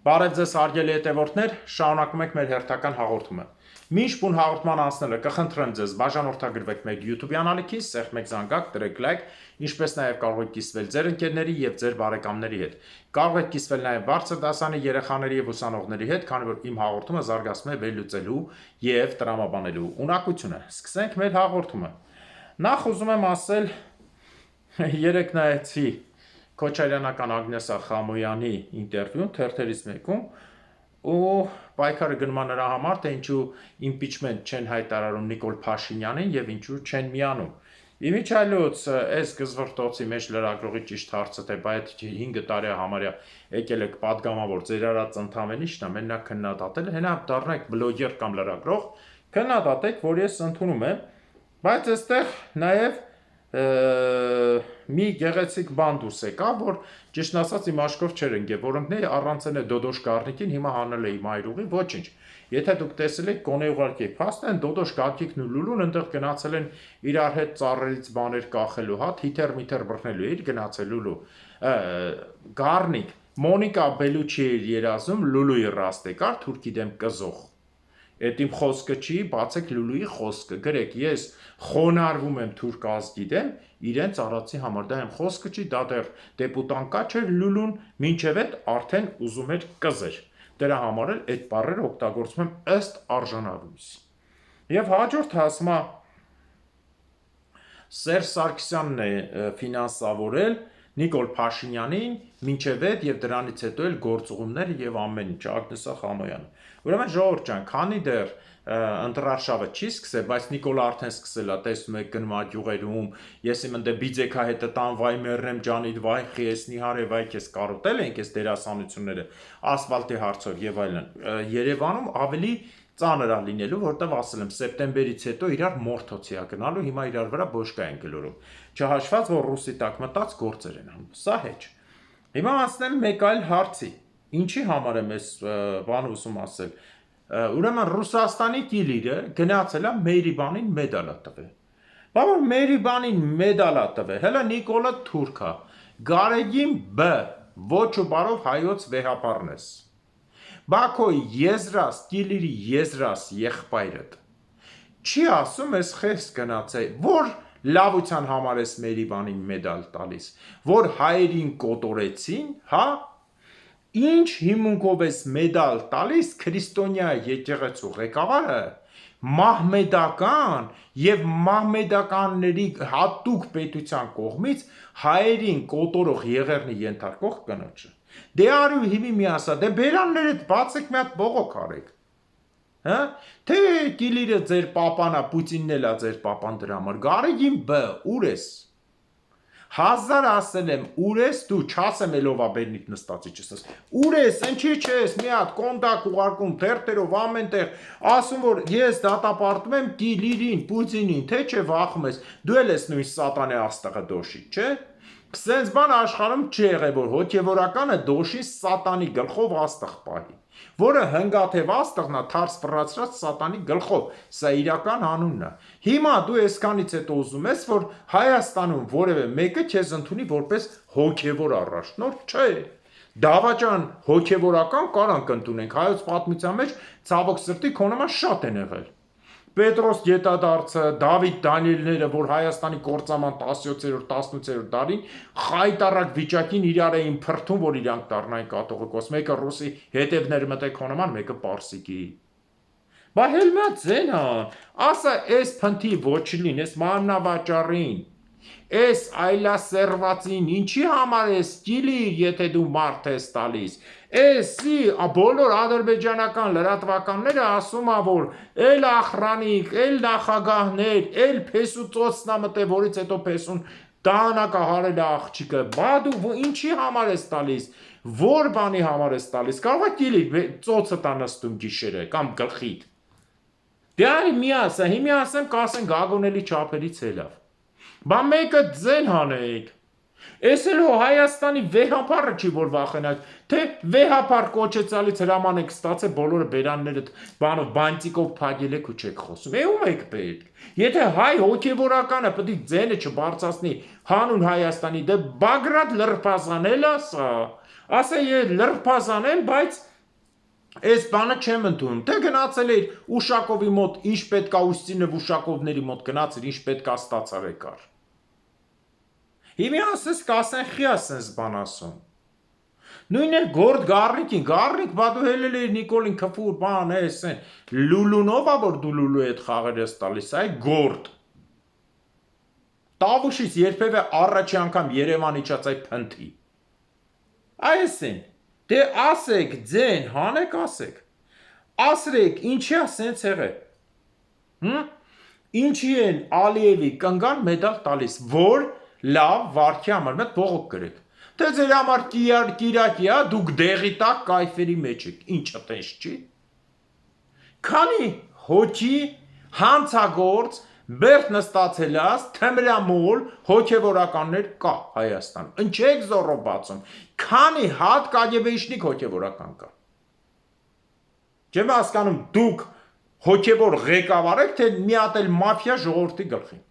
Բարև ձեզ հարգելի հետևորդներ, շարունակում ենք մեր հերթական հաղորդումը։ Մինչ բուն հաղորդման անցնելը կխնդրեմ ձեզ բաժանորդագրվեք մեր YouTube-յան ալիքից, սեղմեք զանգակ, դրեք լայք, ինչպես նաև կարող եք կիսվել ձեր ընկերների եւ ձեր բարեկամների հետ։ Կարող եք կիսվել նաև բարձր դասանի երեխաների եւ ուսանողների հետ, քանի որ իմ հաղորդումը զարգացում է վերլուծելու եւ տրամաբանելու ունակությունը։ Սկսենք մեր հաղորդումը։ Նախ ուզում եմ ասել, երեք նայեցի Քոչարյանական Ագնես Ախամոյանի ինտերվյուն թերթերից մեկում ու պայքարը գնում է նրա համար, թե ինչու իմպիչմենտ չեն հայտարարում Նիկոլ Փաշինյանին եւ ինչու չեն միանում։ Իմիջիայլոց այս գզվրտոցի մեջ լրագրողի ճիշտ հարցը թե բայց 5 տարի համարյա եկել եք падգամավոր ձեր արած ընդամենը ինչն է, մենակ քննադատել, հենա դառնեք բլոգեր կամ լրագրող, քննադատեք, որ ես ընդունում եմ, բայց այստեղ նաեւ մի գեղեցիկ բան դուրս եկավ, որ ճիշտ ասած իմ աշկով չէր ընկել, որոնք առանցել է Դոդոշ Գառնիկին, հիմա հանել է իմ այրուղի, ոչինչ։ Եթե դուք տեսել եք, գոնե ուղարկի փաստ են, Դոդոշ Գառնիկն ու Լուլուն այնտեղ գնացել են իրար հետ ծառերից բաներ կախելու, հա, թիթեռ-միթեռ բռնելու, իր գնացել Լուլու։ Գառնիկ, Մոնիկա Բելուչի էր երազում Լուլուի ռաստեկար թուրքի դեմ կզող։ Այդ իմ խոսքը չի, բացեք Լուլուի խոսքը, գրեք, ես խոնարհվում եմ թուրք ազգի դեմ, իրենց արածի համար, դա իմ խոսքը չի, դա դեռ դեպուտան կա չէր Լուլուն, մինչև այդ արդեն ուզում էր կզեր։ Դրա համար էլ այդ բառերը օգտագործում եմ ըստ արժանավորումից։ Եվ հաջորդ հասմա Սերժ Սարգսյանն է ֆինանսավորել Նիկոլ Փաշինյանին, մինչև այդ եւ դրանից հետո էլ գործուղումներ եւ ամեն ինչ, Ագնես Ախամոյանը։ Ուրեմն ժողովուրդ ջան, քանի դեռ ընտրարշավը չի սկսել, բայց Նիկոլը արդեն սկսել է, տեսնում եք գնում է գյուղերում, ես իմ ընդ բիձեքա հետը տան վայ մեռնեմ ջանիդ վայ խես նիհարե վայ քեզ կարոտել ենք այս դերասանությունները ասֆալտի հարցով եւ այլն։ Երևանում ավելի ծանր է լինելու, որտեղ ասել եմ սեպտեմբերից հետո իրար մորթոցի է գնալու, հիմա իրար վրա բոշկա են գլորում։ Չհաշված որ ռուսի տակ մտած գործեր են անում։ Սա հեչ։ Հիմա ասեմ մեկ այլ հարցի։ Ինչի համար եմ այս բանը ուզում ասել։ Ուրեմն Ռուսաստանի կիլիրը գնացել է Մերիբանին մեդալա տվել։ Բա որ Մերիբանին մեդալա տվել, հələ Նիկոլը թուրք է։ Գարեգին B ոչ ու բարով հայոց վեհապարն ես։ Բաքո եզրաս, կիլիրի եզրաս եղբայրդ։ Չի ասում ես խես գնացել, որ լավության համար ես Մերիբանին մեդալ տալիս, որ հայերին կոտորեցին, հա։ Ինչ հիմունքով ես մեդալ տալիս քրիստոնյա եկեղեցու ղեկավարը մահմեդական եւ մահմեդականների հատուկ պետության կողմից հայերին կոտորող եղերնի ենթարկող կնոջը։ Դե արու հիմի մի ասա, դե բերաններդ բացեք մի հատ բողոք արեք։ Հա։ Թե կիլիրը ձեր պապանա, Պուտինն էլա ձեր պապան դրա համար։ Գարեգին B, ուր ես։ 1000 ասել եմ, ուր ես դու, չասեմ ելովա բերնիք նստածի չսես։ Ուր ես, ինչի չես, մի հատ կոնդակ ուղարկում թերթերով ամենտեղ, ասում որ ես դատապարտում եմ կիլիրին, Պուտինին, թե չէ վախում ես, դու էլ ես նույն սատանե աստղը դոշի, չէ։ Սենց բան աշխարհում չի եղել, որ հոգևորականը դոշի սատանի գլխով աստղ պահի, որը հնգաթև աստղն է թարս ֆռացրած սատանի գլխով, սա իրական անունն է։ Հիմա դու այսքանից հետո ուզում ես, որ Հայաստանում որևէ մեկը քեզ ընդունի որպես հոգևոր առաջնորդ, չէ։ Դավաճան հոգևորական կարանք ընդունենք, հայոց պատմության մեջ ցավոք սրտի քո նման շատ են եղել։ Պետրոս Գետադարձը, Դավիթ Դանիելները, որ Հայաստանի կործաման 17-րդ, 18-րդ դարին խայտարակ վիճակին իրար էին փրթում, որ իրանք դառնային կաթողիկոս, մեկը ռուսի հետևներ մտեք հոնոման, մեկը պարսիկի։ Բա հելմա ձենա, ասա էս փնթի ոչ լին, էս մաննավաճառին, էս այլասերվածին, ինչի համար ես կիլիր, եթե դու մարդ ես տալիս։ Էսի բոլոր ադրբեջանական լրատվականները ասում ա, որ էլ ախրանիկ, էլ նախագահներ, էլ փեսուծոցնա մտե, որից հետո փեսուն տանակա հարել է աղջիկը։ Բա դու ինչի համար ես տալիս, որ բանի համար ես տալիս, կարող է կիլիր ծոցը տա նստում գիշերը կամ գլխիդ։ Դե արի մի ասա, հիմի ասեմ կասեն գագոնելի չափերից έλավ։ Բա մեկը ձեն հանեք։ Էս էլ հո Հայաստանի վեհապարը չի որ վախենակ, թե վեհապար կոչեցալից հրաման եք ստացել բոլորը բերանները բանով բանտիկով փակել եք ու չեք խոսում։ Ում եք պետք։ Եթե հայ հոգևորականը պետք է ձենը չբարձրացնի հանուն Հայաստանի, դե Բագրատ լրբազանել ասա։ Ասա ես լրբազանեմ, բայց Այս բանը չեմ ընդունում։ Թե գնացել էիր Ուշակովի մոտ, ինչ պետքա Ուսինը Ուշակովների մոտ գնացել, ինչ պետքա ստացար եկար։ Հիմա ասես կասեն խի ասես բան ասում։ Նույն էլ գործ գառնիկին, գառնիկ բա դու հելել էիր Նիկոլին քֆուր բան էս են, լուլունով ա որ դու լուլու հետ խաղեր ես տալիս, այ գործ։ Տավուշից երբևէ առաջի անգամ Երևան իջած այ փնթի։ Այս են, դե ասեք, ձեն, հանեք ասեք, ասրեք, ինչի է սենց եղել, ինչի են Ալիևի կնգան մեդալ տալիս, որ լավ վարքի համար մետ բողոք գրեք, թե ձեր համար կիրակի է, դուք դեղի տակ կայֆերի մեջ եք, ինչը տես չի, քանի հոչի հանցագործ Բերտ նստացելաս, թմրամոլ, հոգևորականներ կա Հայաստան, ընչեք զորով բացում, քանի հատ կագեբեիշնիկ հոգևորական կա։ Չեմ հասկանում դուք հոգևոր ղեկավար եք, թե մի հատ էլ մաֆիա ժողովրդի գլխին։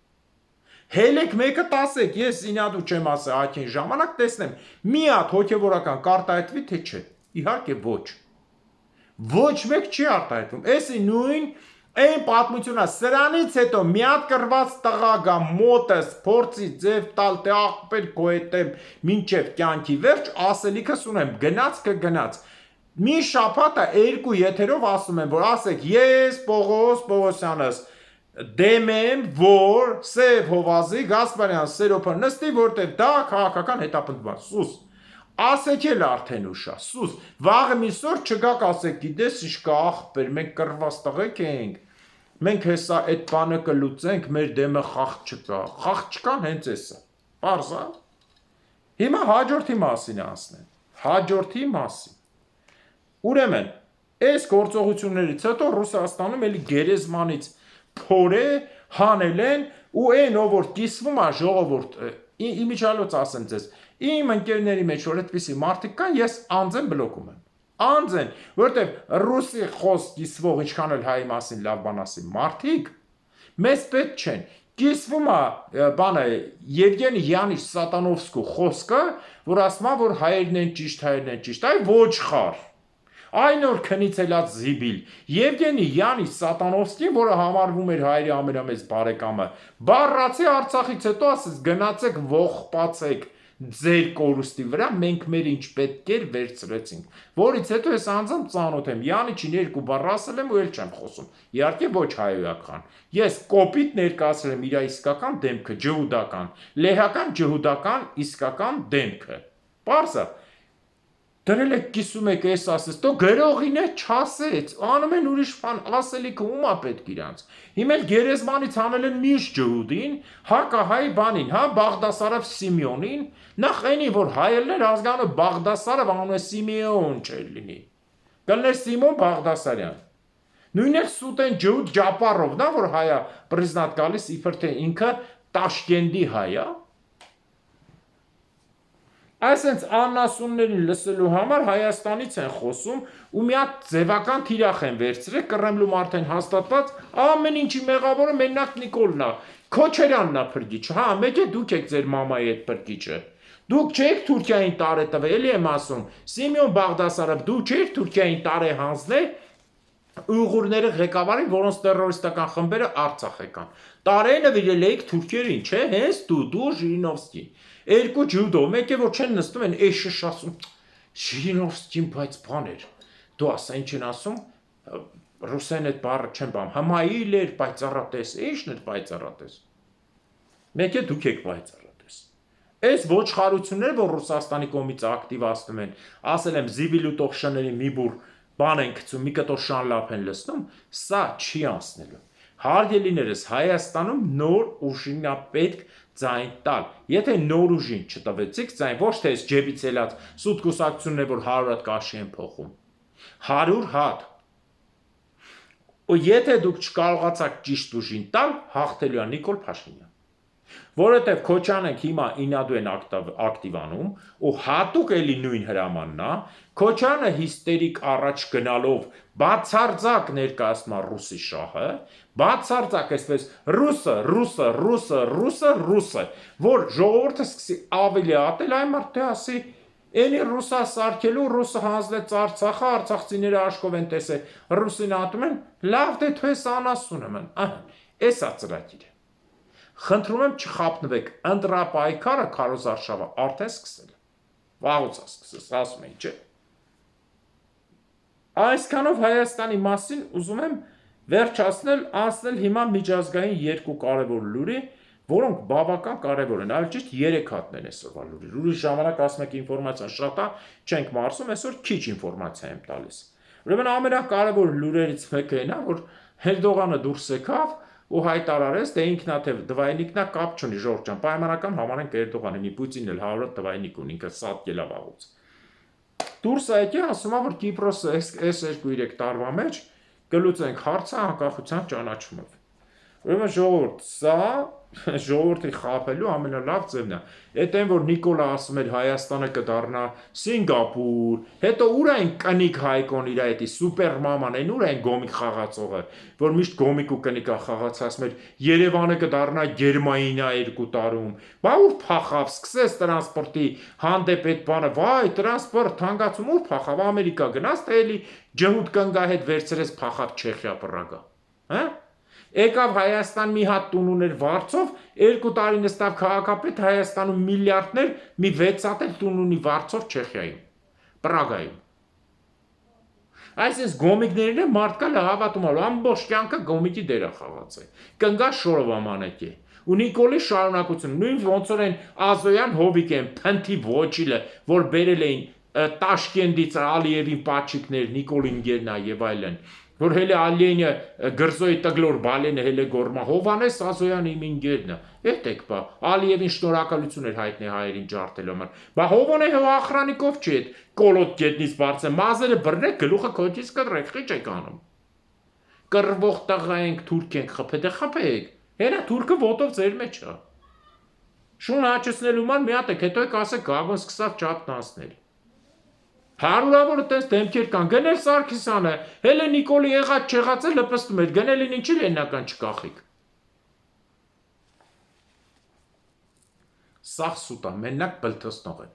Հելեք մեկը տասեք, ես ինադու չեմ ասել ակին ժամանակ տեսնեմ, մի հատ հոգևորական կարտահայտվի, թե չէ, իհարկե ոչ։ Ոչ մեկ չի արտահայտվում, էսի նույն Այն պատմությունը սրանից հետո մի հատ կրված տղա գա մոտս փորձի ձև տալ թե աղբեր քո հետեմ մինչև կյանքի վերջ ասելիքս ունեմ գնաց կգնաց մի շաբաթ է երկու եթերով ասում եմ որ ասեք ես Պողոս Պողոսյանս դեմ եմ որ Սև Հովազի Գասպարյան Սերոփը նստի որտեղ դա քաղաքական հետապնդում սուս ասեք էլ արդեն ուշա, սուս, վաղը միսոր չգաք ասեք, գիտես ինչ կա աղբեր, մենք կրված տղեկ ենք, մենք հեսա այդ բանը կլուծենք, մեր դեմը խաղ չկան հենց էսա, պարզա, հիմա հաջորդի մասին ասնեն, հաջորդի մասին, ուրեմն, այս գործողություններից հետո Ռուսաստանում էլի գերեզմանից փորե հանել են ու այն ով որ կիսվում է ժողովուրդ, իմիջիալոց ասեմ ձեզ, Իմ ընկերների մեջ որ այդպիսի մարդիկ կան, ես անձեն բլոկում եմ։ Անձեն, որտեվ ռուսի խոսք կիսվող ինչքան էլ հայի մասին լավ բան ասի մարդիկ, մեզ պետք չեն։ Կիսվում է բանը Եվգենի Յանիշ Սատանովսկու խոսքը, որ ասում է, որ հայերն են ճիշտ, այ ոչխար։ Այն օր քնից ելած զիբիլ Եվգենի Յանիշ Սատանովսկին, որը համարվում էր հայերի ամենամեծ բարեկամը, բառացի Արցախից հետո ասես գնացեք ողբացեք ձեր կորուստի վրա մենք մեր ինչ պետք էր վերցրեցինք, որից հետո ես անձամբ ծանոթ եմ, Յանիչին երկու բառ ասել եմ ու էլ չեմ խոսում, իհարկե ոչ հայոյական, ես կոպիտ ներկայացրել եմ իր իսկական դեմքը, ջհուդական, լեհական ջհուդական իսկական դեմքը, պարզա, դրել եք կիսում եք ես ասես, տո գրողին է չասեց, անում են ուրիշ բան, ասելիքը ում է պետք իրանց, հիմա էլ գերեզմանից հանել են միշտ ջհուդին, հակահայ բանին, հա, Բաղդասարով Սիմեոնին, նախ այնի, որ հայերներ ազգանով Բաղդասարով անում է Սիմեոն չէր լինի, կլներ Սիմոն Բաղդասարյան, նույն էլ սուտ են ջհուդ Ջապարովն է, որ հայա պրեզիդենտ գալիս իբր թե ինքը Տաշկենտի հայա, Այսենց անասուններին լսելու համար Հայաստանից են խոսում ու մի հատ ձևական թիրախ են վերցրել Կռեմլում արդեն հաստատված ամեն ինչի մեղավորը մենակ Նիկոլն է Քոչարյանն է փրկիչը հա մեկ է դուք եք ձեր մամայի հետ փրկիչը դուք չեք Թուրքիային տարե տվել էլի եմ ասում Սիմեոն Բաղդասարով դու չեք Թուրքիային տարե հանձնել ուղղուրները ղեկավարին որոնց տերորիստական խմբերը Արցախ եկան տարե նվիրել եք թուրքերին չէ հենց դու Ժիրինովսկին Երկու ջուդո, մեկ է որ չեն նստում են էշշ ասում Ժիրինովսկին բայց բան էր դու ասա ինչ են ասում ռուսեն այդ բառը չեմ բան համայիլ էր պայծառատես ինչն էր պայծառատես մեկ է դուք եք պայծառատես այս ոչխարությունները որ Ռուսաստանի կողմից ակտիվացնում են ասել եմ զիբիլուտող շների մի բուր բան են գցում մի կտոր շանլափ են լցնում սա չի անցնելու հարգելիներս Հայաստանում նոր ուժին է պետք ձայն տալ։ Եթե նոր ուժին չտվեցիք ձայն, ոչ թե այս ջեբից ելած սուտ կուսակցությունն է, որ 100 հատ կաշի են փոխում։ 100 հատ։ Ու եթե դուք չկարողացաք ճիշտ ուժին տալ, հաղթելու է Նիկոլ Փաշինյան։ Որովհետև Քոչանենք հիմա ինադու են ակտիվանում ու հատուկ էլի նույն հրամանն է, Քոչանը հիստերիկ առաջ գնալով բացարձակ ներկայացնում է ռուսի շահը, բացարձակ այսպես ռուսը, որ ժողովուրդը սկսի ավելի ատել այն մարդը ասի Էլի ռուսա սարքելու, ռուսը հանձնեց Արցախը, արցախցիները աշկով են տեսել, ռուսին ատում են, լավ դե թո ես անասուն եմ, էսա ծրագիրը։ Խնդրում եմ չխապնվեք, ընտրապայքարը Քարոզ Արշավը արդեն սկսել է։ Վաղուց է սկսել, ասում էին, չէ։ Այսքանով Հայաստանի մասին ուզում եմ վերջացնել, անցնել հիմա միջազգային երկու կարևոր լուրի, որոնք բավական կարևոր են, այլ ճիշտ 3 հատն են այսօրվա լուրի։ Լուրի ժամանակ ասում եք ինֆորմացիան շատ է, չենք մարսում, այսօր քիչ ինֆորմացիա եմ տալիս։ Ուրեմն ամենակարևոր լուրերից մեկը այն է, որ Էրդողանը դուրս եկավ ու հայտարարեց, թե ինքնաթիվ դվայնիկնա կապ չունի Ժորժ ջան, պայմանական համարենք Էրդողանին, Պուտինն էլ 100 դվայնիկ ունի, ինքը սատկել է վաղուց։ Դուրս եկի ասում է, որ Կիպրոսը այս 2-3 տարվա մեջ կլուծենք հարցը անկախության ճանաչումով։ Ուրեմն ժողովուրդ, սա ժողովրդի խաբելու ամենալավ ձևն է։ Այդ այն որ Նիկոլա ասում էր Հայաստանը կդառնա Սինգապուր, հետո ուր այն կնիկ Հայկոն իր այդի սուպեր մաման, այն ուր այն գոմիկ խաղացողը, որ միշտ գոմիկ ու կնիկա խաղաց, ասում էր Երևանը կդառնա Գերմանիա 2 տարում։ Բա ուր փախավ, սկսեց տրանսպորտի հանդեպ այդ բանը, վայ, տրանսպորտ թանկացում ուր փախավ, Ամերիկա գնաց, թե էլի ջհուդ կնգա հետ վերցրեց փախավ Չեխիա Պրագա։ Հա? Եկավ Հայաստան մի հատ տուն ուներ Վարչով, 2 տարի նստավ քաղաքապետ Հայաստանում միլիարդներ, մի 6 հատ էլ տուն ունի Վարչով Չեխիայում, Պրագայում։ Այսինքն գոմիկներին է մարդկա հավատում ալու, ամբողջ կյանքը գոմիկի դեր է խաղացել։ Կնգա շորով ամանեկի։ Ու Նիկոլի շարունակություն, նույն ոնց որ այն Ազոյան Հովիկ են, փնթի ոչիլը, որ բերել էին Տաշկենտից Ալիևին պաչիկներ, Նիկոլին գերնա եւ այլն, որ հելե Ալիենը գրզոյի տգլոր բալենը հելե գորմա Հովանես Ազոյանը իմ ինգերնա, էտեք բա, Ալիևին շնորհակալություն էր հայտնի հայերին ջարդելու համար, բա Հովանե հո ախրանիկով չի էդ կոլոտ գետնից բարձր, մազերը բռնեք, գլուխը քոչից կտրեք, խիչ եք անում։ Կռվող տղա ենք, թուրք ենք, խփեք, հենա թուրքը ոտով ձեր մեջ է։ Շուն հաճեցնելու ման մի հատ եք, հետո եք ասեք գագոն սկսավ ճապտանցնել։ Հարյուրավոր տես դեմքեր կան, գնել Սարգսյանը, հելը Նիկոլի եղած չեղածը լպստում էր, գնելին ինչի լեննական չկախիկ։ Սաղ սուտ է, մենակ բլթսնող են։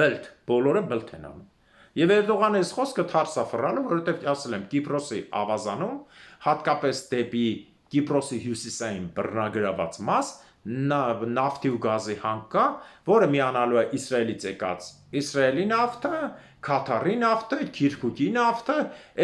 Բլթ, բոլորը բլթ են անում։ Եվ Էրդողանը այս խոսքը թարս է ֆռալու, որովհետև ասել եմ Կիպրոսի ավազանում, հատկապես դեպի Կիպրոսի հյուսիսային բռնագրաված մաս, նավթի ու գազի հանք կա, որը միանալու է Իսրայելից եկած Իսրայելի նավթը, Քաթարի նավթը, Քիրքուկի նավթը,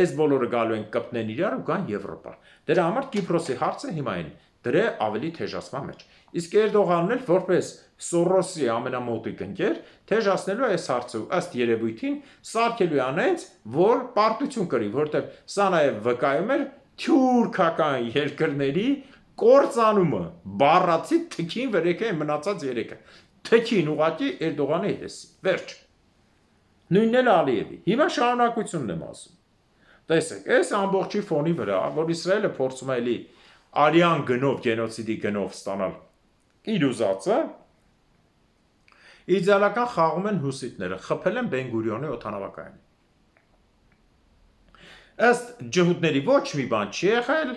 այս բոլորը գալու են կպնեն իրար ու գան Եվրոպա։ Դրա համար Կիպրոսի հարցը հիմա են դրե ավելի թեժացման մեջ։ Իսկ Էրդողանն էլ որպես Սորոսի ամենամոտիկ ընկեր թեժացնելու այս հարցը ըստ երևույթին սարքելու անենց, որ պարտություն կրի, որտեղ սա նաև վկայում էր թյուրքական երկրների կործանումը, բառացի թքին վրեքը են մնացած երեքը։ Թքին ուղղակի Էրդողանի հեսի, վերջ։ Նույնն էլ Ալիևի։ Հիմա շարունակությունն եմ ասում։ Տեսեք, այս ամբողջի ֆոնի վրա, որ Իսրայելը փորձում է էլի արյան գնով, գենոցիդի գնով ստանալ իր ուզածը, իդեալական խաղում են հուսիտները, խփել են Բեն-Գուրիոնի օդանավակայանը։ Ըստ ջհուդների ոչ մի բան չի եղել,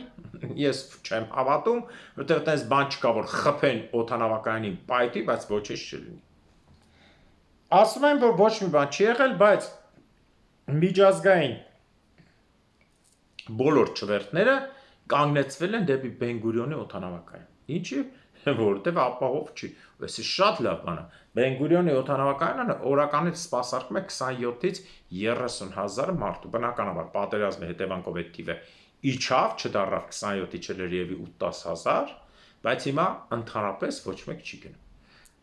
ես չեմ հավատում, որտեղ այդպես բան չկա, որ խփեն օդանավակայանին պայթի, բայց ոչինչ չլինի։ Ասում են, որ ոչ մի բան չի եղել, բայց միջազգային բոլոր չվերթները կանգնեցվել են դեպի Բեն-Գուրիոնի օդանավակայան։ Ինչի՞, որովհետև ապահով չի։ Այսի շատ լավ բան է։ Բեն-Գուրիոնի օդանավակայանը օրականից սպասարկում է 27-ից 30,000 մարդու։ Բնականաբար պատերազմի հետևանքով այդ թիվը իջավ, չդառավ 27-ի չլերևի 8-10,000, բայց հիմա ընդհանրապես ոչ մեկ չի գնում։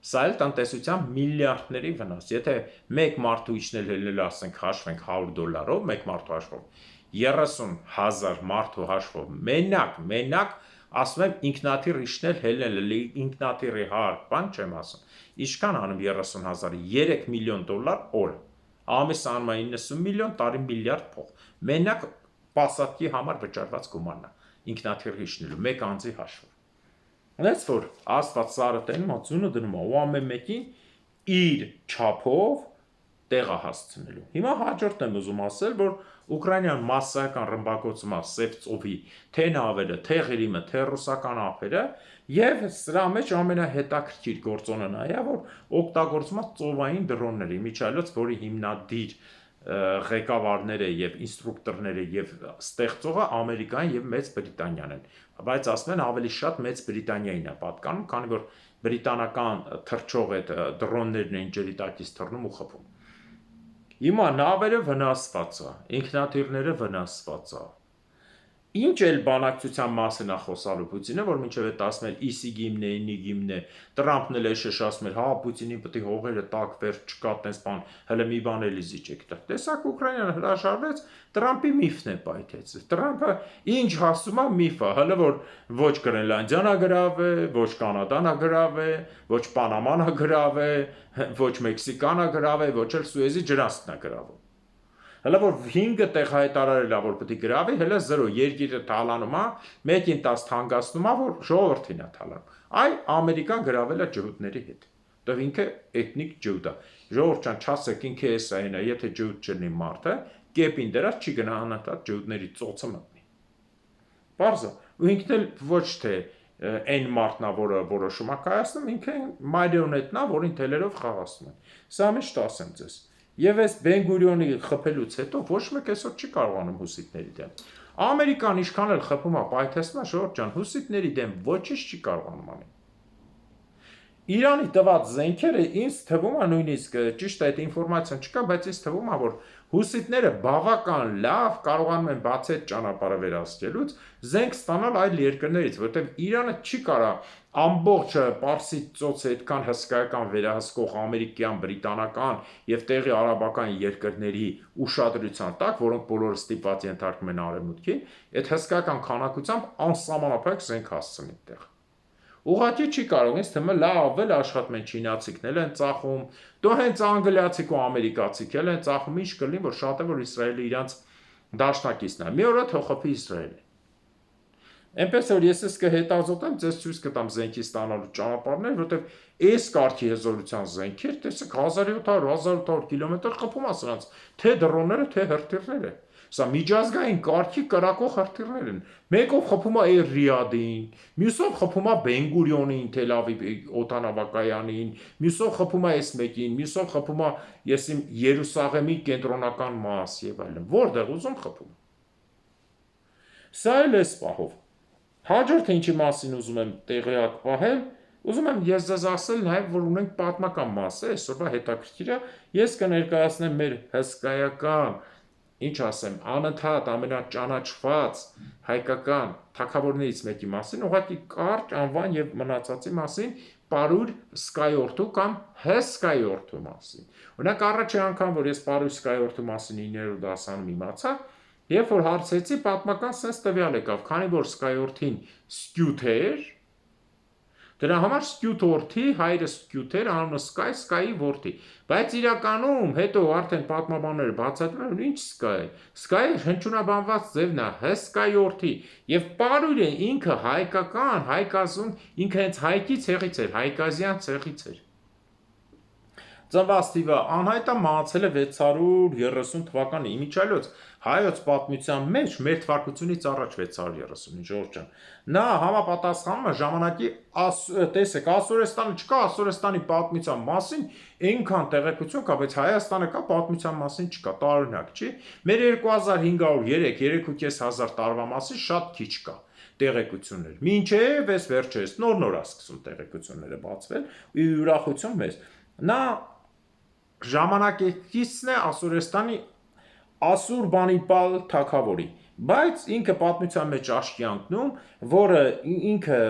Սա էլ տնտեսության միլիարդների վնաս։ Եթե մեկ մարդու իջնել հելնել ասենք հաշվենք $100, մեկ մարդու հաշվով 30,000 մարդու հաշվով մենակ ասում եմ ինքնաթիռ իջնել հելնել ինքնաթիռի հարկ բան չեմ ասում։ Ինչքան անում 30,000-ը $3 միլիոն օրը։ Ամիս անում է 90 միլիոն, տարի միլիարդ փող։ Մենակ պասատկի համար վճարված գումարն է ինքնաթիռ իջնելու մեկ անձի հաշվով։ Ունես որ Աստված սարը տենում է, ձունը դնում է ու ամեն մեկին իր չափով տեղահասցնելու։ Հիմա հաջորդն եմ ուզում ասել, որ Ուկրաինան մասսայական ռմբակոծում է Սև ծովի թե նավերը, թե Ղրիմը, թե ռուսական ափերը, եւ սրա մեջ ամենահետաքրքիր գործոնը նա է, որ օգտագործում է ծովային դրոնների, միջայլոց, որի հիմնադիր ղեկավարները եւ ինստրուկտորները եւ ստեղծողը Ամերիկան եւ Մեծ Բրիտանիան են, բայց ասում են ավելի շատ Մեծ Բրիտանիային է պատկանում, քանի որ բրիտանական թռչող այդ դրոններն են ջրի տակից թռնում ու խփում։ Հիմա նավերը վնասված է, ինքնաթիռները վնասված է։ Ինչ էլ բանակցության մասին է խոսալու Պուտինը, որ մինչև այդ ասում էր իսի գիմն է, ինի գիմն է, Տրամփն էլ է շշասում էր, հա, Պուտինին պետք է հողերը տակ վերջ չկա, տես բան, հələ մի բան էլի զիջեք տա։ Տեսակ Ուկրաինան հրաժարվեց, Տրամփի միֆն է պայթեց։ Տրամփը ինչ հասում է միֆ է, հələ որ ոչ Գրենլանդիան է գրավ է, ոչ Կանադան է գրավ է, ոչ Պանաման է գրավ է, ոչ Մեքսիկան է գրավ է, ոչ էլ Սուեզի ջրաստն է գրավում։ Հələ որ 5 տեղ հայտարարել է, որ պետք է գրավի, հələ 0 երկիրը թալանում է, 1-ին 10 թանկացնում է, որ ժողովրդին է թալանում։ Այ Ամերիկան գրավել է ջհուդների հետ։ Դեռ ինքը էթնիկ ջհուդ է։ Ժողովուրդ ջան, չասեք ինքը էսա այն է, եթե ջհուդ չլինի մարդը, կեպին դրած չի գնա անընդհատ ջհուդների ծոցը մտնի։ Պարզ է։ Ու ինքն էլ ոչ թե այն մարդն է, որը որոշում է կայացնում, ինքը մարիոնետնա, որին թելերով խաղացնում են։ Սա միշտ ասեմ ձեզ։ Եվ այս Բեն-Գուրիոնի խփելուց հետո ոչ մեկ այսօր չի կարողանում հուսիտների դեմ։ Ամերիկան ինչքան էլ խփում է, պայթեցնում է, ժողովուրդ ջան, հուսիտների դեմ ոչինչ չի կարողանում անել։ Իրանի տված զենքերը ինձ թվում է նույնիսկ ճիշտ այդ ինֆորմացիան չկա, բայց ինձ թվում է, որ հուսիտները բավական լավ կարողանում են բացի այդ ճանապարհը վերահսկելուց զենք ստանալ այլ երկրներից, որտեղ Իրանը չի կարա ամբողջ Պարսից ծոցը այդքան հսկայական վերահսկող ամերիկյան, բրիտանական եւ տեղի արաբական երկրների ուշադրության տակ, որոնք բոլորը ստիպված ենթարկվում են արևմուտքին, այդ հսկայական քանակությամբ անսահմանափակ զենք հասցնի այդտեղ։ Ուղղակի չի կարող, ինձ թվում է լավ էլ աշխատում են չինացիքներ են ծախում, դու հենց անգլիացիք ու ամերիկացիք էլ են ծախում, ինչ կլինի, որ շատ է, որ Իսրայելը իրանց դաշնակիցն է։ Մի օր է թողոփի Իսրայելը։ Էնպես որ ես կհետազոտեմ, ձեզ ցույց կտամ զենքի ստանալու ճանապարհներ, որովհետև այս կարգի հզորության զենքեր, տեսեք 1700-1800 կիլոմետր խփում է սրանց, թե դրոնները, թե հրթիռները։ Սա միջազգային կարգի կրակող հրթիռներ են։ Մեկով խփում է Էյր Ռիադին, մյուսով խփում է Բեն-Գուրիոնին, Թել Ավիվ օդանավակայանին, մյուսով խփում է այս մեկին, մյուսով խփում է ես իմ Երուսաղեմի կենտրոնական մաս եւ այլն։ Որտեղ ուզում խփում։ Սա էլ է սպահով։ Հաջորդը ինչի մասին ուզում եմ տեղյակ պահել, ուզում եմ ես ձեզ ասել նաև, որ ունենք պատմական մասը, այսօրվա հետաքրքիրը, ես կներկայացնեմ մեր հսկայական, ինչ ասեմ, անընդհատ ամենաճանաչված հայկական թագավորներից մեկի մասին, ուղղակի կարճ անվան եւ մնացածի մասին, Պարույր Սկայորդու կամ Հսկայորդու մասին։ Օրինակ առաջին անգամ, որ ես Պարույր Սկայորդու մասին 9-րդ դասանում իմացա, երբ որ հարցեցի, պատմական sense տվյալ եկավ, քանի որ Սկայորդին Սկյութ էր, դրա համար Սկյութ որդի, հայրը Սկյութ էր, անունը Սկայ, Սկայի որդի, բայց իրականում հետո արդեն պատմաբանները բացատրում են, ինչ Սկայ, Սկայը հնչյունաբանված ձևն է Հսկայորդի, եւ Պարույրը ինքը հայկական, հայկազուն, ինքը հենց հայկի ցեղից էր, հայկազյան ցեղից էր։ Ծնված թիվը անհայտ է, մահացել է 630 թվականի իմիջիայլոց հայոց պատմության մեջ մեր թվարկությունից առաջ 630-ին ժողովուրդ ջան։ Նա համապատասխանում է ժամանակի տեսեք, Ասորեստանը չկա, Ասորեստանի պատմության մասին այնքան տեղեկություն կա, բայց Հայաստանը կա, պատմության մասին չկա, տարօրինակ չի։ Մեր 2500 տարվա մասին շատ քիչ կա տեղեկություններ։ Մինչև այս վերջերս նոր-նոր է սկսում տեղեկությունները բացվել, ու ուրախություն մեզ։ Նա ժամանակակիցն է Ասորեստանի Ասուրբանիպալ թագավորի, բայց ինքը պատմության մեջ աչքի անկնում, որը ինքը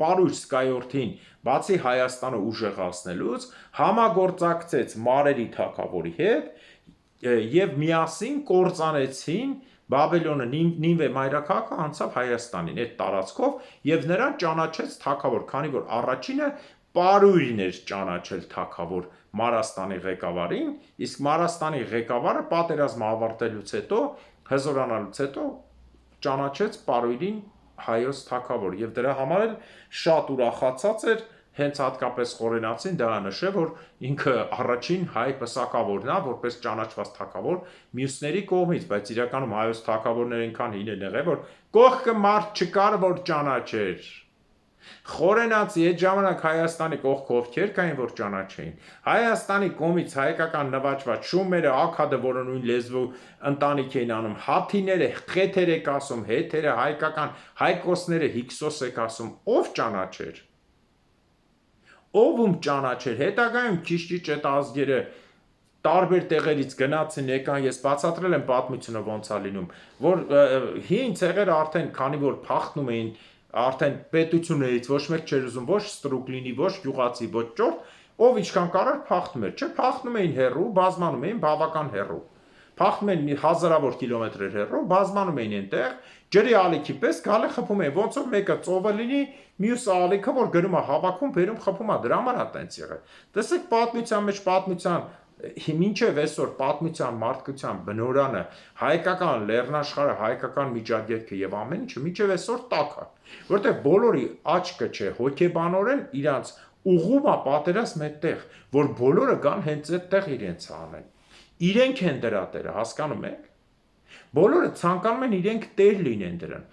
Պարույր Սկայորդին, բացի Հայաստանը ուժեղացնելուց, համագործակցեց Մարերի թագավորի հետ եւ միասին կործանեցին Բաբելոնը, Նինվե մայրաքաղաքը անցավ Հայաստանին այդ տարածքով եւ նրան ճանաչեց թագավոր, քանի որ առաջինը Պարույրն էր ճանաչել թագավոր Մարաստանի ղեկավարին, իսկ Մարաստանի ղեկավարը պատերազմը ավարտելուց հետո, հզորանալուց հետո ճանաչեց Պարույրին հայոց թագավոր եւ դրա համար էլ շատ ուրախացած էր հենց հատկապես Խորենացին դա նշե, որ ինքը առաջին հայ պսակավորն է, որպես ճանաչված թագավոր մյուսների կողմից, բայց իրականում հայոց թագավորները այնքան հին են եղել, որ կողքը մարդ չկար, որ ճանաչեր։ Խորենացի այդ ժամանակ Հայաստանի կողքը ովքեր կային, որ ճանաչեին։ Հայաստանի կողմից հայկական նվաճված շումերը, աքադը, որը նույն լեզվու ընտանիք էին անում, հաթիները, խեթեր եք ասում, հետերը, հայկական հայկոսները, հիքսոս եք ասում, ով ճանաչեր։ Ով ում ճանաչեր, հետագայում քիչ-քիչ այդ ազգերը տարբեր տեղերից գնացին, եկան, ես բացատրել եմ պատմությունը ոնց է լինում, որ հին ցեղերը արդեն քանի որ փախնում էին արդեն պետություններից ոչ մեկ չէր ուզում ոչ ստրուկ լինի, ոչ գյուղացի, ոչ ճորտ, ով ինչքան կարար փախնում էր, չէ, փախնում էին հեռու, բազմանում էին բավական հեռու։ Փախնում էին հազարավոր կիլոմետրեր հեռու, բազմանում էին այնտեղ, ջրի ալիքի պես գալը խփում էին, ոնց որ մեկը ծովը լինի, մյուսը ալիքը, որ գնում է հավաքում, բերում խփում է, դրա համար է տենց եղել։ Տեսեք պատմության մեջ պատմության մինչև այսօր պատմության մարդկության բնորանը, հայկական լեռնաշխարհը, հայկական միջագետքը եւ ամեն ինչը մինչև այսօր տաք է, որտեղ բոլորի աչքը չէ, հոգեբանորեն իրանց ուղում է պատերազմ այդտեղ, որ բոլորը կան հենց այդտեղ իրենց անեն։ Իրենք են դրա տերը, հասկանում եք։ Բոլորը ցանկանում են իրենք տեր լինեն դրան։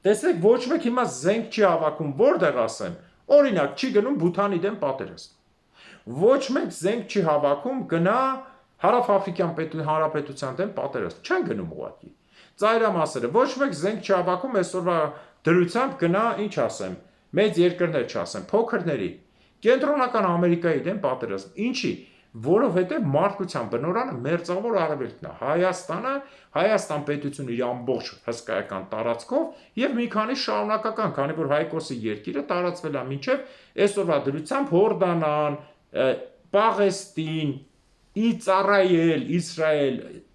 Տեսեք, ոչ մեկ հիմա զենք չի հավաքում, որտեղ ասեմ, օրինակ չի գնում Բութանի դեմ պատերազմ։ Ոչ մեկ զենք չի հավաքում գնա Հարավ-Աֆրիկյան Հանրապետության դեմ պատերազմ, չեն գնում ուղղակի։ Ծայրամասերը ոչ մեկ զենք չի հավաքում այսօրվա դրությամբ գնա, ինչ ասեմ, մեծ երկրներ չասեմ, փոքրների, Կենտրոնական Ամերիկայի դեմ պատերազմ։ Ինչի։ Որովհետև մարդկության բնորանը մերձավոր արևելքն է, Հայաստան պետությունը իր ամբողջ հսկայական տարածքով եւ մի քանի շարունակական, քանի որ Հայկոսի երկիրը տարածվել է մինչև այսօրվա դրությամբ Հորդանան, Պաղեստին, Իսրայել,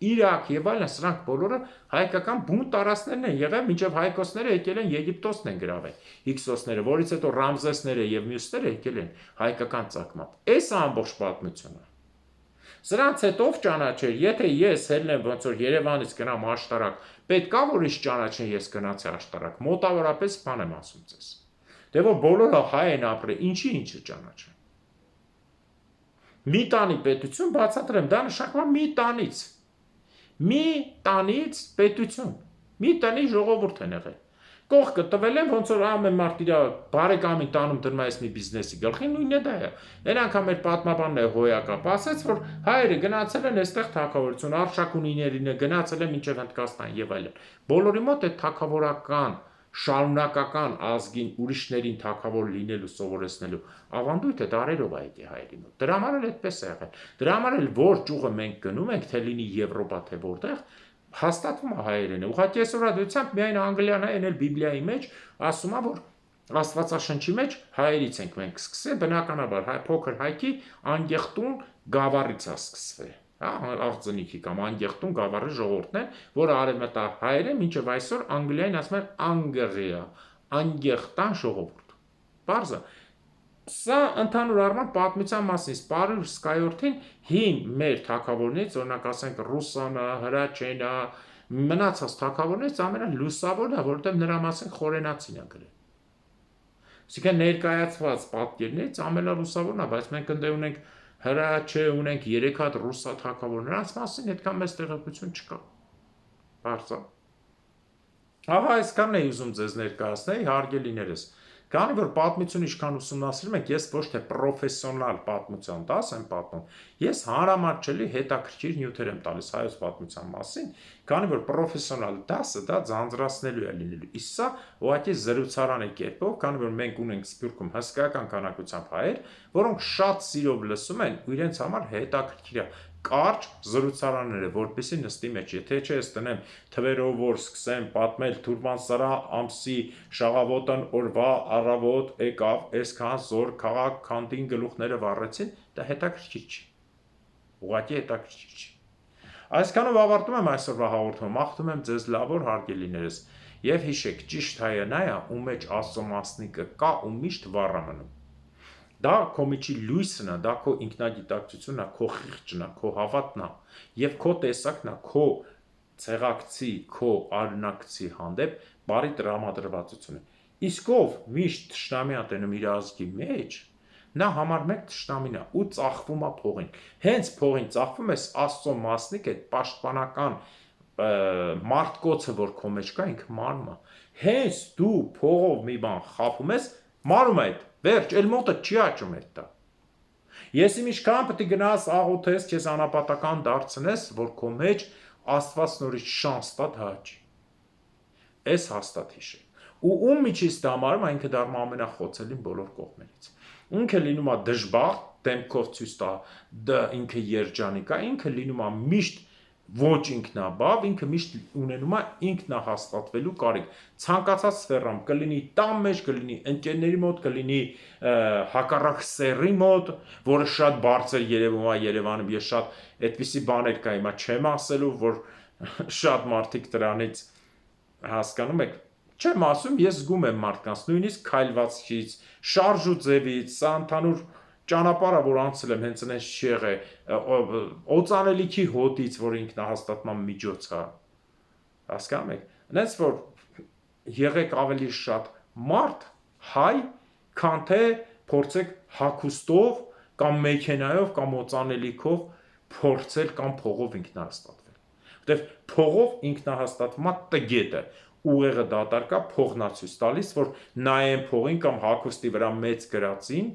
Իրաք եւ այլն, սրանք բոլորը հայկական բուն տարածքներն են եղել, մինչև հայկոսները եկել են Եգիպտոսն են գրավել, հիքսոսները, որից հետո Ռամզեսները եւ մյուսները եկել են հայկական ցակմամբ։ Այս է ամբողջ պատմությունը։ Սրանց հետ ով ճանաչեր, եթե ես ելնեմ ոնց որ Երևանից գնամ աշտարակ, պետք է որ իշ ճանաչեն ես գնացի աշտարակ, մոտավորապես բան եմ ասում ձեզ։ Դե որ բոլորը հայ են ապրել, ինչը ճանաչեն։ Մի տանի պետություն բացատրեմ, դա նշանակում է մի տանից պետություն, մի տնի ժողովուրդ են եղել։ Կողքը տվել են, ոնց որ ամեն մարդ իր բարեկամին տանում դնում այս մի բիզնեսի գլխին, նույնն է դա է։ Այն անգամ մեր պատմաբանն է հոյակապ, ասաց, որ հայերը գնացել են այստեղ թագավորություն, Արշակունիներին գնացել են մինչև Հնդկաստան եւ այլն։ Բոլորի մոտ այդ թագավորական շարունակական ազգին ուրիշներին թագավոր լինելու սովորեցնելու ավանդույթը դարերով է եկել հայերի մոտ։ Դրա համար էլ այդպես է եղել։ Դրա համար էլ որ ճյուղը մենք գնում ենք, թե լինի Եվրոպա, թե որտեղ, հաստատվում է հայերենը։ Ուղղակի այսօր դրությամբ միայն անգլիան է, էլ Բիբլիայի մեջ ասում է, որ Աստվածաշնչի մեջ հայերից ենք մենք սկսել, բնականաբար փոքր հայքի անգեղտուն գավառից է սկսվել։ Աղձնիքի կամ անգեղտուն գավառի ժողովուրդն են, որը արևմտահայեր է, մինչև այսօր Անգլիային ասում են Անգրիա, անգեղտան ժողովուրդ։ Պարզը։ Սա ընդհանուր առմամբ պատմության մասին, Սպարուր Սկայորդին հին մեր թագավորներից, օրինակ ասենք Ռուսանը, Հրաչենը, մնացած թագավորներից ամենալուսավորն է, որովհետև նրա մասին Խորենացին է գրել։ Այսինքն ներկայացված պատկերներից ամենալուսավորն է, բայց մենք ընդ ունենք Հրաչե, ունենք 3 հատ ռուսա թագավոր, նրանց մասին այդքան մեծ տեղեկություն չկա։ Բարձր։ Ահա այսքանն էի ուզում ձեզ ներկայացնել, հարգելիներս։ Քանի որ պատմություն ինչքան ուսումնասիրում եք, ես ոչ թե պրոֆեսիոնալ պատմության դաս եմ պատմում, ես հանրամատչելի հետաքրքիր նյութեր եմ տալիս հայոց պատմության մասին, քանի որ պրոֆեսիոնալ դասը դա ձանձրացնելու է լինելու։ Իսկ սա ուղղակի զրուցարանի կերպով, քանի որ մենք ունենք Սփյուռքում հսկայական քանակությամբ հայեր, որոնք շատ սիրով լսում են ու իրենց համար հետաքրքիր է կարճ զրուցարանները, որպեսզի նստի մեջ, եթե չէ ես տնեմ թվերով որ սկսեմ պատմել Թուրմանսարա ամսի շաղավոտն օրվա առավոտ եկավ, այսքան զոր քաղաք քանդին գլուխները վառեցին, դա հետաքրքիր չի։ Ուղղակի հետաքրքիր չի։ Այսքանով ավարտում եմ այսօրվա հաղորդումը, մաղթում եմ ձեզ լավոր հարգելիներս եւ հիշեք, ճիշտ հայը նա է, ում մեջ Աստծո մասնիկը կա ու միշտ վառ է մնում։ Դա քո միջի լույսն է, դա քո ինքնագիտակցությունն է, քո խիղճն է, քո հավատն է եւ քո տեսակն է, քո ցեղակցի, քո արնակցի հանդեպ բարի տրամադրվածությունը։ Իսկ ով միշտ թշնամի ատենում իր ազգի մեջ, նա համար 1 թշնամին է ու ծախվում է փողին։ Հենց փողին ծախվում ես Աստծո մասնիկ այդ պաշտպանական մարդկոցը, որ քո մեջ կա, ինքը մարում է։ Հենց դու փողով մի բան խափում ես, մարում է այդ։ Վերջ, էլ մոտը չի աճում այդ դա։ Ես ինչքան պետք է գնաս աղոթես, քեզ անապատական դարձնես, որ քո մեջ Աստված նորից շանս տա դա աճի։ Էս հաստատ հիշել։ Ու ում միջից դա մարում, այնքը դառնում է ամենախոցելին բոլոր կողմերից։ Ինքը լինում է դժբախտ, դեմքով ցույց տա, դա ինքը երջանիկ է, ինքը լինում է միշտ ոչ ինքնաբավ, ինքը միշտ ունենում է ինքնահաստատվելու կարիք։ Ցանկացած սֆերամ կլինի տան մեջ, կլինի ընկերների մոտ, կլինի հակառակ սեռի մոտ, որը շատ բարձր երևում է Երևանում, ես շատ այդպիսի բաներ կա, հիմա չեմ ասելու, որ շատ մարդիկ դրանից հասկանում եք, չեմ ասում, ես զգում եմ մարդկանց, նույնիսկ քայլվածքից, շարժու ձևից, սա ընդհանուր ճանապարհը, որ անցել եմ, հենց այնպես չի եղել, օծանելիքի հոտից, որ ինքնահաստատման միջոց է, հասկանում եք, այնպես որ եղեք ավելի շատ մարդ, հայ, քան թե փորձեք հագուստով կամ մեքենայով կամ օծանելիքով փորձել կամ փողով ինքնահաստատվել, որտեղ փողով ինքնահաստատվումա տգետը ուղեղը դատարկա փողն է ցույց տալիս, որ նայեն փողին կամ հագուստի վրա մեծ գրածին,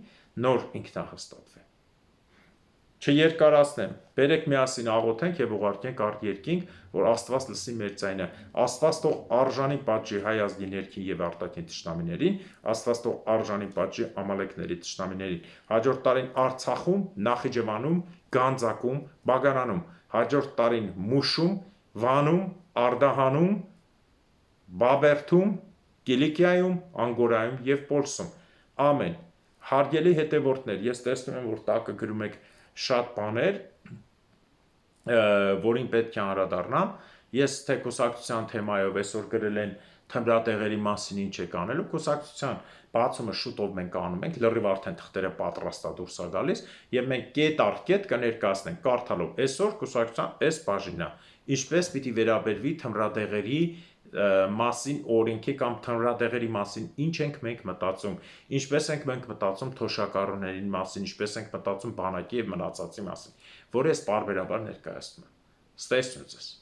նոր ինքնահաստատվեն։ Չերկարացնեմ, բերեք միասին աղոթենք եւ ուղարկենք արդ երկինք, որ Աստված լսի մեր ձայնը։ Աստված թող արժանի պատժի հայ ազգի ներքին եւ արտաքին թշնամիներին, Աստված թող արժանի պատժի ամալեկների թշնամիներին։ Հաջորդ տարին Արցախում, Նախիջևանում, Գանձակում, Բագարանում, հաջորդ տարին Մուշում, Վանում, Արդահանում, Բաբերթում, Կիլիկիայում, Անգորայում եւ Պոլսում։ Ամեն։ Հարգելի հետևորդներ, ես տեսնում եմ, որ տակը գրում եք շատ բաներ, որին պետք է անդրադառնամ։ Ես թե կուսակցության թեմայով այսօր գրել են թմրատեղերի մասին ինչ եք անելու, կուսակցության բացումը շուտով մենք անում ենք, լրիվ արդեն թղթերը պատրաստ է դուրս է գալիս եւ մենք կետ առ կետ կներկայացնենք կարդալով։ Այսօր կուսակցության այս բաժինն է, ինչպես պիտի վերաբերվի թմրատեղերի մասին օրենքի կամ թմրատեղերի մասին ինչ ենք մենք մտածում, ինչպես ենք մենք մտածում թոշակառուների մասին, ինչպես ենք մտածում բանակի եւ մնացածի մասին, որ ես պարբերաբար ներկայացնում եմ։ Ստեսնու ձեզ։